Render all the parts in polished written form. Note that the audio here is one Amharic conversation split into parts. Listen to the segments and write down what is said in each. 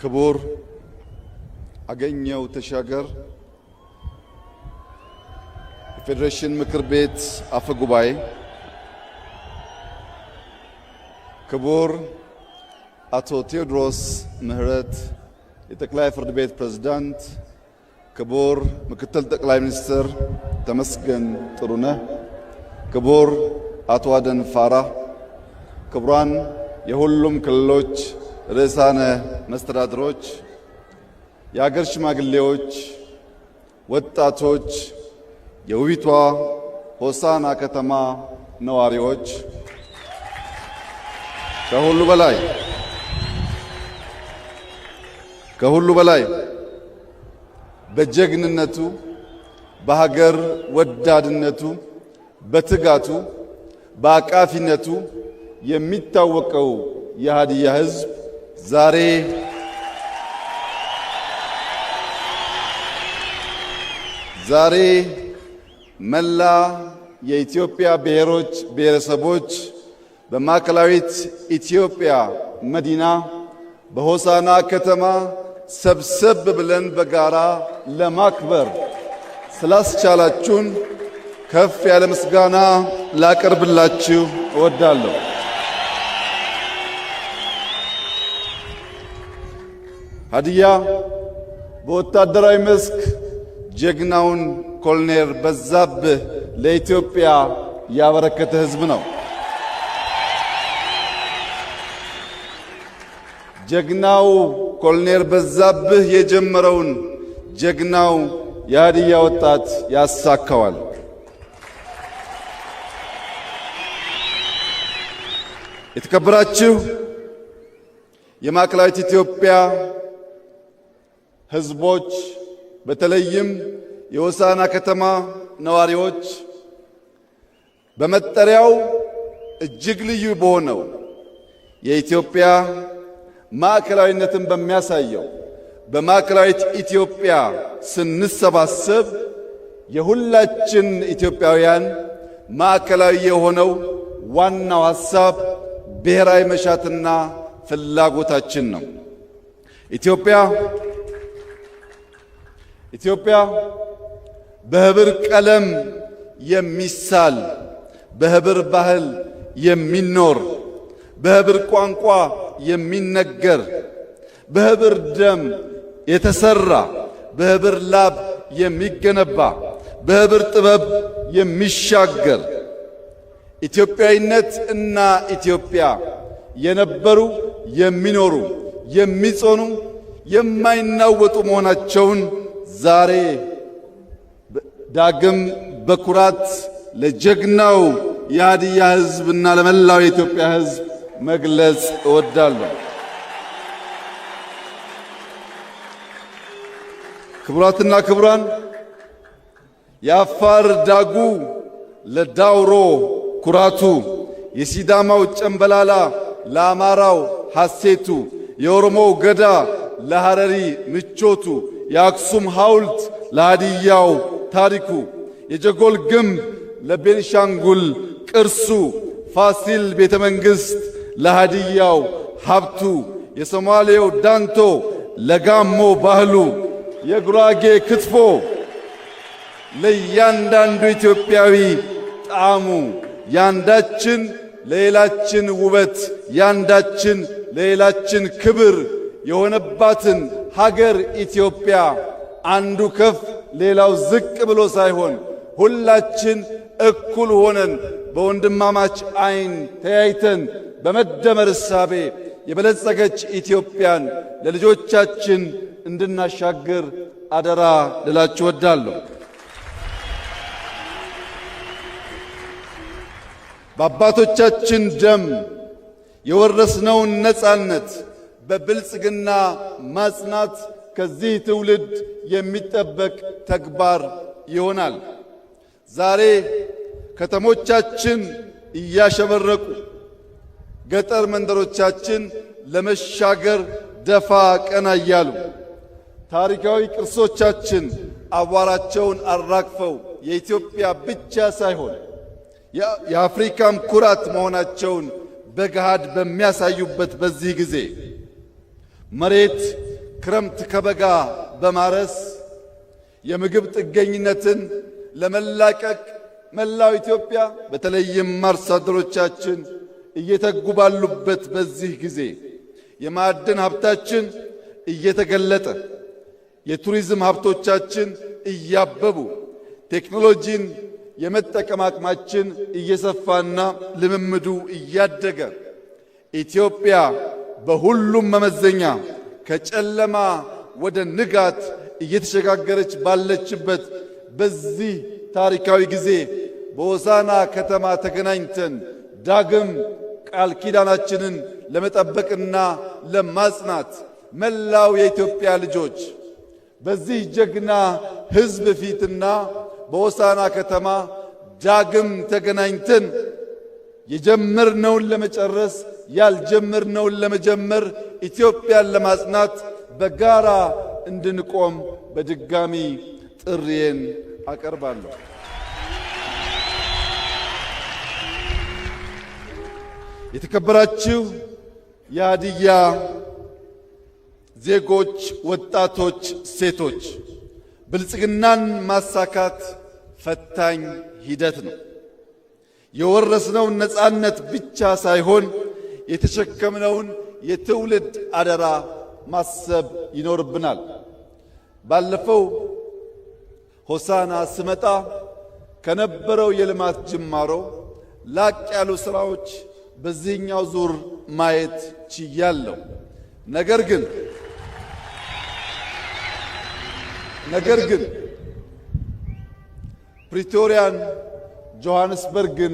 ክቡር አገኘው ተሻገር የፌዴሬሽን ምክር ቤት አፈ ጉባኤ፣ ክቡር አቶ ቴዎድሮስ ምህረት የጠቅላይ ፍርድ ቤት ፕሬዝዳንት፣ ክቡር ምክትል ጠቅላይ ሚኒስትር ተመስገን ጥሩነህ፣ ክቡር አቶ አደን ፋራ፣ ክቡራን የሁሉም ክልሎች ርዕሳነ መስተዳድሮች፣ የአገር ሽማግሌዎች፣ ወጣቶች፣ የውቢቷ ሆሳና ከተማ ነዋሪዎች፣ ከሁሉ በላይ በጀግንነቱ፣ በሀገር ወዳድነቱ፣ በትጋቱ፣ በአቃፊነቱ የሚታወቀው የሃዲያ ሕዝብ ዛሬ መላ የኢትዮጵያ ብሔሮች ብሔረሰቦች በማዕከላዊት ኢትዮጵያ መዲና በሆሳና ከተማ ሰብሰብ ብለን በጋራ ለማክበር ስላስቻላችሁን ከፍ ያለ ምስጋና ላቀርብላችሁ እወዳለሁ። ሃዲያ በወታደራዊ መስክ ጀግናውን ኮሎኔል በዛብህ ለኢትዮጵያ ያበረከተ ሕዝብ ነው። ጀግናው ኮሎኔል በዛብህ የጀመረውን ጀግናው የሃዲያ ወጣት ያሳካዋል። የተከበራችሁ የማዕከላዊት ኢትዮጵያ ሕዝቦች፣ በተለይም የሆሳና ከተማ ነዋሪዎች በመጠሪያው እጅግ ልዩ በሆነው የኢትዮጵያ ማዕከላዊነትን በሚያሳየው በማዕከላዊት ኢትዮጵያ ስንሰባሰብ የሁላችን ኢትዮጵያውያን ማዕከላዊ የሆነው ዋናው ሐሳብ ብሔራዊ መሻትና ፍላጎታችን ነው። ኢትዮጵያ በህብር ቀለም የሚሳል፣ በህብር ባህል የሚኖር፣ በህብር ቋንቋ የሚነገር፣ በህብር ደም የተሰራ፣ በህብር ላብ የሚገነባ፣ በህብር ጥበብ የሚሻገር ኢትዮጵያዊነት እና ኢትዮጵያ የነበሩ የሚኖሩ የሚጾኑ የማይናወጡ መሆናቸውን ዛሬ ዳግም በኩራት ለጀግናው የሃዲያ ሕዝብ እና ለመላው የኢትዮጵያ ሕዝብ መግለጽ እወዳለሁ። ክቡራትና ክቡራን፣ የአፋር ዳጉ ለዳውሮ ኩራቱ፣ የሲዳማው ጨምበላላ ለአማራው ሐሴቱ፣ የኦሮሞው ገዳ ለሐረሪ ምቾቱ፣ የአክሱም ሐውልት ለሃዲያው ታሪኩ፣ የጀጎል ግንብ ለቤንሻንጉል ቅርሱ፣ ፋሲል ቤተ መንግሥት ለሃዲያው ሀብቱ፣ የሶማሌው ዳንቶ ለጋሞ ባህሉ፣ የጉራጌ ክትፎ ለእያንዳንዱ ኢትዮጵያዊ ጣዕሙ፣ ያንዳችን ለሌላችን ውበት፣ ያንዳችን ለሌላችን ክብር የሆነባትን ሀገር ኢትዮጵያ አንዱ ከፍ ሌላው ዝቅ ብሎ ሳይሆን ሁላችን እኩል ሆነን በወንድማማች ዓይን ተያይተን በመደመር እሳቤ የበለጸገች ኢትዮጵያን ለልጆቻችን እንድናሻግር አደራ ልላችሁ እወዳለሁ። በአባቶቻችን ደም የወረስነውን ነጻነት በብልጽግና ማጽናት ከዚህ ትውልድ የሚጠበቅ ተግባር ይሆናል። ዛሬ ከተሞቻችን እያሸበረቁ ገጠር መንደሮቻችን ለመሻገር ደፋ ቀና እያሉ ታሪካዊ ቅርሶቻችን አቧራቸውን አራግፈው የኢትዮጵያ ብቻ ሳይሆን የአፍሪካም ኩራት መሆናቸውን በገሃድ በሚያሳዩበት በዚህ ጊዜ መሬት ክረምት ከበጋ በማረስ የምግብ ጥገኝነትን ለመላቀቅ መላው ኢትዮጵያ በተለይም አርሶ አደሮቻችን እየተጉ ባሉበት በዚህ ጊዜ የማዕድን ሀብታችን እየተገለጠ የቱሪዝም ሀብቶቻችን እያበቡ ቴክኖሎጂን የመጠቀም አቅማችን እየሰፋና ልምምዱ እያደገ ኢትዮጵያ በሁሉም መመዘኛ ከጨለማ ወደ ንጋት እየተሸጋገረች ባለችበት በዚህ ታሪካዊ ጊዜ በሆሳዕና ከተማ ተገናኝተን ዳግም ቃል ኪዳናችንን ለመጠበቅና ለማጽናት መላው የኢትዮጵያ ልጆች በዚህ ጀግና ሕዝብ ፊትና በሆሳዕና ከተማ ዳግም ተገናኝተን የጀመርነውን ለመጨረስ ያልጀመርነውን ለመጀመር ኢትዮጵያን ለማጽናት በጋራ እንድንቆም በድጋሚ ጥሪዬን አቀርባለሁ። የተከበራችሁ የሀዲያ ዜጎች፣ ወጣቶች፣ ሴቶች፣ ብልጽግናን ማሳካት ፈታኝ ሂደት ነው። የወረስነውን ነጻነት ብቻ ሳይሆን የተሸከምነውን የትውልድ አደራ ማሰብ ይኖርብናል። ባለፈው ሆሳዕና ስመጣ ከነበረው የልማት ጅማሮ ላቅ ያሉ ስራዎች በዚህኛው ዙር ማየት ችያለሁ። ነገር ግን ፕሪቶሪያን፣ ጆሐንስበርግን፣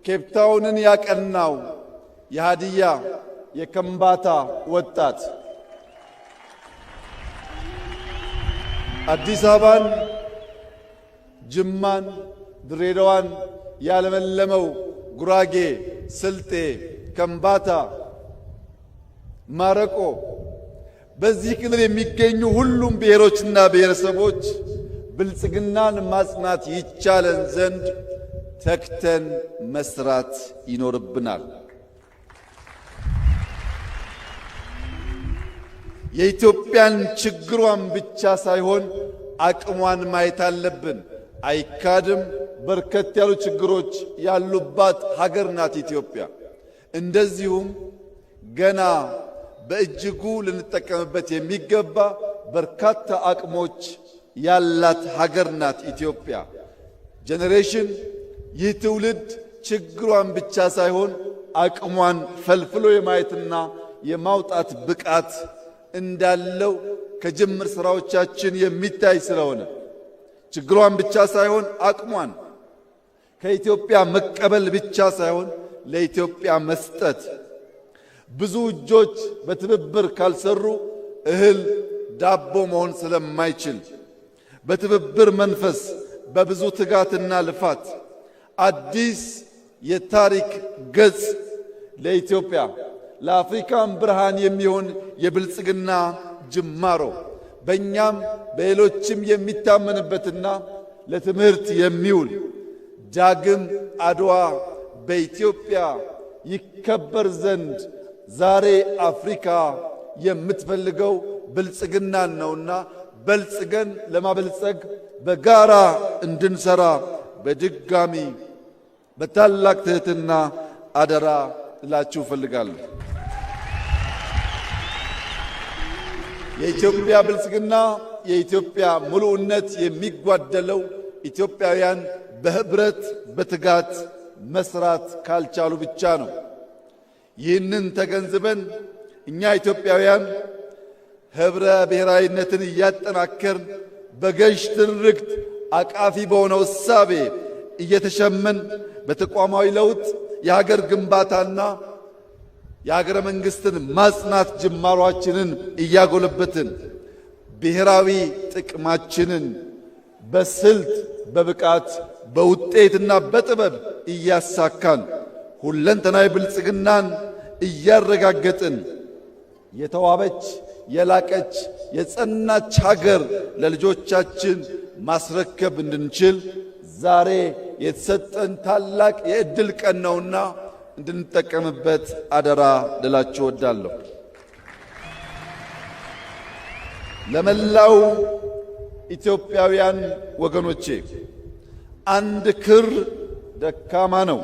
ኬፕታውንን ያቀናው የሀዲያ የከምባታ ወጣት አዲስ አበባን፣ ጅማን፣ ድሬዳዋን ያለመለመው ጉራጌ፣ ስልጤ፣ ከምባታ፣ ማረቆ በዚህ ክልል የሚገኙ ሁሉም ብሔሮችና ብሔረሰቦች ብልጽግናን ማጽናት ይቻለን ዘንድ ተክተን መስራት ይኖርብናል። የኢትዮጵያን ችግሯን ብቻ ሳይሆን አቅሟን ማየት አለብን። አይካድም፣ በርከት ያሉ ችግሮች ያሉባት ሀገር ናት ኢትዮጵያ። እንደዚሁም ገና በእጅጉ ልንጠቀምበት የሚገባ በርካታ አቅሞች ያላት ሀገር ናት ኢትዮጵያ። ጄኔሬሽን ይህ ትውልድ ችግሯን ብቻ ሳይሆን አቅሟን ፈልፍሎ የማየትና የማውጣት ብቃት እንዳለው ከጅምር ስራዎቻችን የሚታይ ስለሆነ ችግሯን ብቻ ሳይሆን አቅሟን ከኢትዮጵያ መቀበል ብቻ ሳይሆን ለኢትዮጵያ መስጠት። ብዙ እጆች በትብብር ካልሰሩ እህል ዳቦ መሆን ስለማይችል በትብብር መንፈስ በብዙ ትጋትና ልፋት አዲስ የታሪክ ገጽ ለኢትዮጵያ ለአፍሪካም ብርሃን የሚሆን የብልጽግና ጅማሮ በእኛም በሌሎችም የሚታመንበትና ለትምህርት የሚውል ዳግም አድዋ በኢትዮጵያ ይከበር ዘንድ ዛሬ አፍሪካ የምትፈልገው ብልጽግናን ነውና በልጽገን ለማበልጸግ በጋራ እንድንሰራ በድጋሚ በታላቅ ትህትና አደራ እላችሁ እፈልጋለሁ። የኢትዮጵያ ብልጽግና የኢትዮጵያ ሙሉነት የሚጓደለው ኢትዮጵያውያን በህብረት በትጋት መስራት ካልቻሉ ብቻ ነው። ይህንን ተገንዝበን እኛ ኢትዮጵያውያን ህብረ ብሔራዊነትን እያጠናከርን በገዥ ትርክት አቃፊ በሆነው እሳቤ እየተሸመን በተቋማዊ ለውጥ የሀገር ግንባታና የሀገረ መንግስትን ማጽናት ጅማሯችንን እያጎለበትን ብሔራዊ ጥቅማችንን በስልት በብቃት በውጤትና በጥበብ እያሳካን ሁለንተናዊ ብልጽግናን እያረጋገጥን የተዋበች የላቀች የጸናች ሀገር ለልጆቻችን ማስረከብ እንድንችል ዛሬ የተሰጠን ታላቅ የዕድል ቀን ነውና እንድንጠቀምበት አደራ ልላችሁ እወዳለሁ። ለመላው ኢትዮጵያውያን ወገኖቼ አንድ ክር ደካማ ነው፣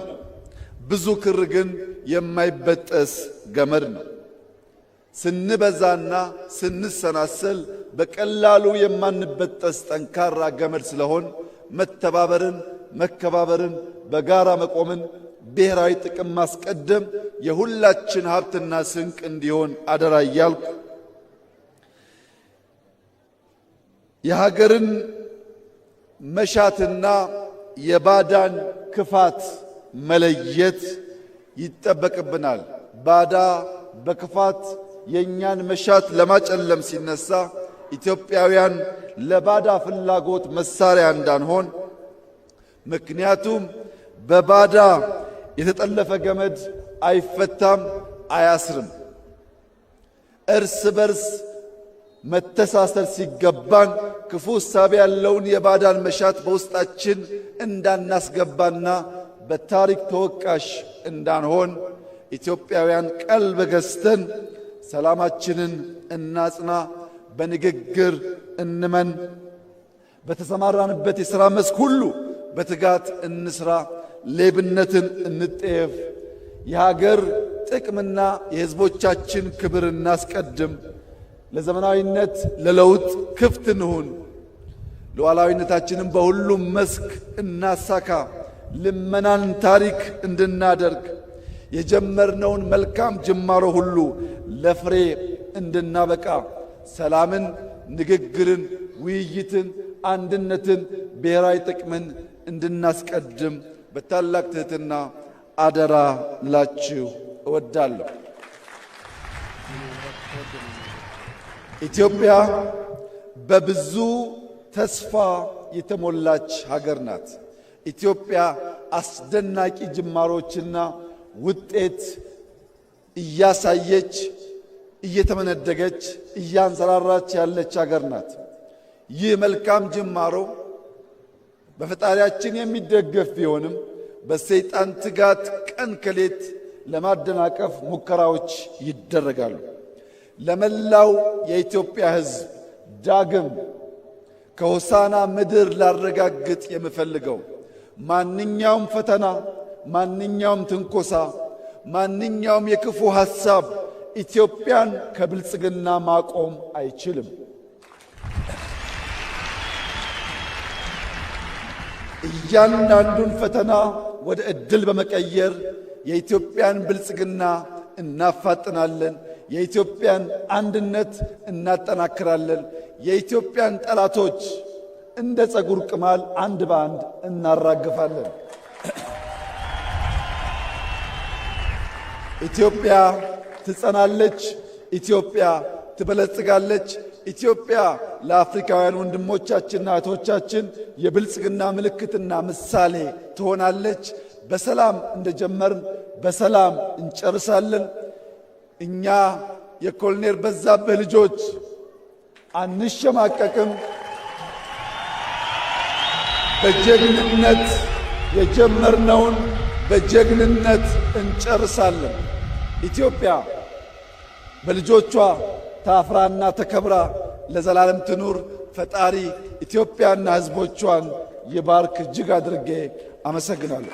ብዙ ክር ግን የማይበጠስ ገመድ ነው። ስንበዛና ስንሰናሰል በቀላሉ የማንበጠስ ጠንካራ ገመድ ስለሆን መተባበርን፣ መከባበርን፣ በጋራ መቆምን፣ ብሔራዊ ጥቅም ማስቀደም የሁላችን ሀብትና ስንቅ እንዲሆን አደራ እያልኩ የሀገርን መሻትና የባዳን ክፋት መለየት ይጠበቅብናል። ባዳ በክፋት የኛን መሻት ለማጨለም ሲነሳ ኢትዮጵያውያን ለባዳ ፍላጎት መሳሪያ እንዳንሆን፣ ምክንያቱም በባዳ የተጠለፈ ገመድ አይፈታም፣ አያስርም። እርስ በርስ መተሳሰር ሲገባን ክፉ እሳቤ ያለውን የባዳን መሻት በውስጣችን እንዳናስገባና በታሪክ ተወቃሽ እንዳንሆን ኢትዮጵያውያን ቀልብ ገዝተን ሰላማችንን እናጽና፣ በንግግር እንመን፣ በተሰማራንበት የሥራ መስክ ሁሉ በትጋት እንስራ፣ ሌብነትን እንጠየፍ፣ የሀገር ጥቅምና የሕዝቦቻችን ክብር እናስቀድም፣ ለዘመናዊነት ለለውጥ ክፍት እንሁን፣ ሉዓላዊነታችንን በሁሉም መስክ እናሳካ፣ ልመናን ታሪክ እንድናደርግ የጀመርነውን መልካም ጅማሮ ሁሉ ለፍሬ እንድናበቃ ሰላምን፣ ንግግርን፣ ውይይትን፣ አንድነትን፣ ብሔራዊ ጥቅምን እንድናስቀድም በታላቅ ትሕትና አደራ ላችሁ እወዳለሁ። ኢትዮጵያ በብዙ ተስፋ የተሞላች ሀገር ናት። ኢትዮጵያ አስደናቂ ጅማሮችና ውጤት እያሳየች እየተመነደገች እያንሰራራች ያለች ሀገር ናት። ይህ መልካም ጅማሮ በፈጣሪያችን የሚደገፍ ቢሆንም በሰይጣን ትጋት ቀን ከሌት ለማደናቀፍ ሙከራዎች ይደረጋሉ። ለመላው የኢትዮጵያ ሕዝብ ዳግም ከሆሳና ምድር ላረጋግጥ የምፈልገው ማንኛውም ፈተና፣ ማንኛውም ትንኮሳ፣ ማንኛውም የክፉ ሐሳብ ኢትዮጵያን ከብልጽግና ማቆም አይችልም። እያንዳንዱን ፈተና ወደ ዕድል በመቀየር የኢትዮጵያን ብልጽግና እናፋጥናለን። የኢትዮጵያን አንድነት እናጠናክራለን። የኢትዮጵያን ጠላቶች እንደ ጸጉር ቅማል አንድ በአንድ እናራግፋለን። ኢትዮጵያ ትጸናለች። ኢትዮጵያ ትበለጽጋለች። ኢትዮጵያ ለአፍሪካውያን ወንድሞቻችንና እህቶቻችን የብልጽግና ምልክትና ምሳሌ ትሆናለች። በሰላም እንደጀመርን በሰላም እንጨርሳለን። እኛ የኮሎኔል በዛብህ ልጆች አንሸማቀቅም። በጀግንነት የጀመርነውን በጀግንነት እንጨርሳለን። ኢትዮጵያ በልጆቿ ታፍራና ተከብራ ለዘላለም ትኑር። ፈጣሪ ኢትዮጵያና ሕዝቦቿን ይባርክ። እጅግ አድርጌ አመሰግናለሁ።